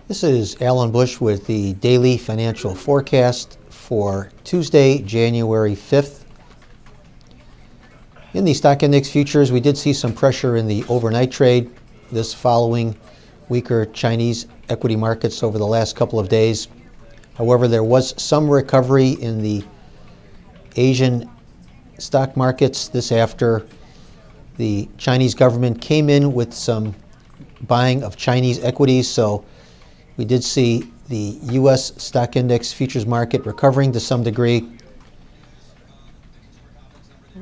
This is Alan Bush with the Daily Financial Forecast for Tuesday, January 5th. In the stock index futures, we did see some pressure in the overnight trade, this following weaker Chinese equity markets over the last couple of days. However, there was some recovery in the Asian stock markets this after the Chinese government came in with some buying of Chinese equities. So we did see the U.S. stock index futures market recovering to some degree.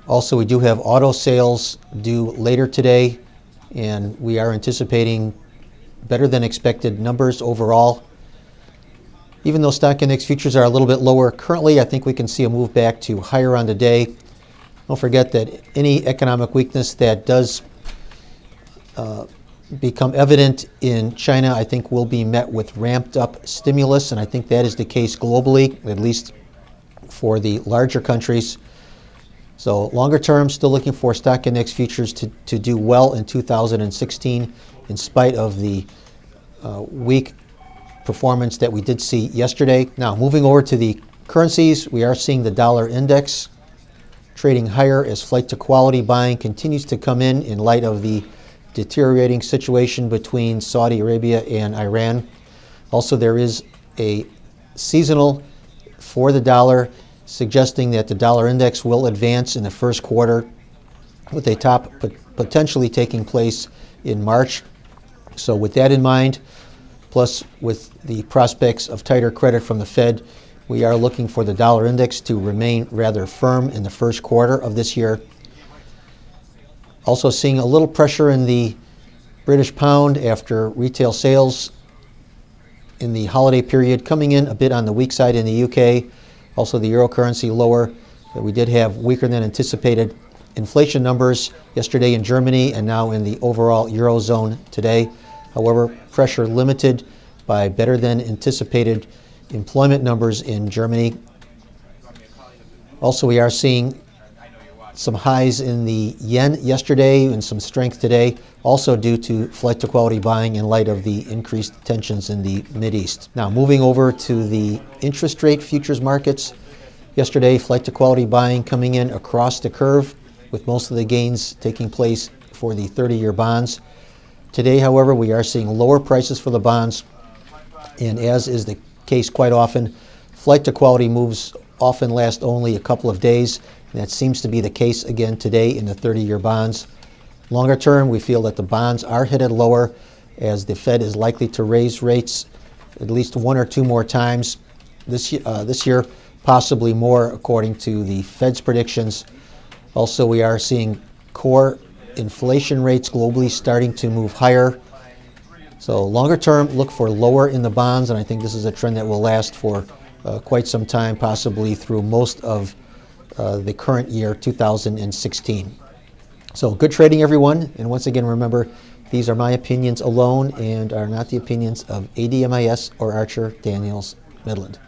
Also, we do have auto sales due later today, and we are anticipating better than expected numbers overall. Even though stock index futures are a little bit lower currently, I think we can see a move back to higher on the day. Don't forget that any economic weakness that does become evident in China, I think will be met with ramped up stimulus, and I think that is the case globally, at least for the larger countries. So longer term, still looking for stock index futures to do well in 2016 in spite of the weak performance that we did see yesterday. Now, moving over to the currencies, we are seeing the dollar index trading higher as flight to quality buying continues to come in light of the deteriorating situation between Saudi Arabia and Iran. Also, there is a seasonal for the dollar, suggesting that the dollar index will advance in the first quarter, with a top potentially taking place in March. So with that in mind, plus with the prospects of tighter credit from the Fed, we are looking for the dollar index to remain rather firm in the first quarter of this year. Also seeing a little pressure in the British pound after retail sales in the holiday period coming in a bit on the weak side in the UK. Also the euro currency lower. We did have weaker than anticipated inflation numbers yesterday in Germany and now in the overall Eurozone today. However, pressure limited by better than anticipated employment numbers in Germany. Also, we are seeing some highs in the yen yesterday and some strength today, also due to flight to quality buying in light of the increased tensions in the Mideast. Now, moving over to the interest rate futures markets. Yesterday, flight to quality buying coming in across the curve, with most of the gains taking place for the 30-year bonds. Today, however, we are seeing lower prices for the bonds, and as is the case quite often, flight to quality moves often last only a couple of days, and that seems to be the case again today in the 30-year bonds. Longer term, we feel that the bonds are headed lower as the Fed is likely to raise rates at least one or two more times this year, possibly more according to the Fed's predictions. Also, we are seeing core inflation rates globally starting to move higher. So longer term, look for lower in the bonds, and I think this is a trend that will last for quite some time, possibly through most of the current year, 2016. So good trading, everyone. And once again, remember, these are my opinions alone and are not the opinions of ADMIS or Archer Daniels Midland.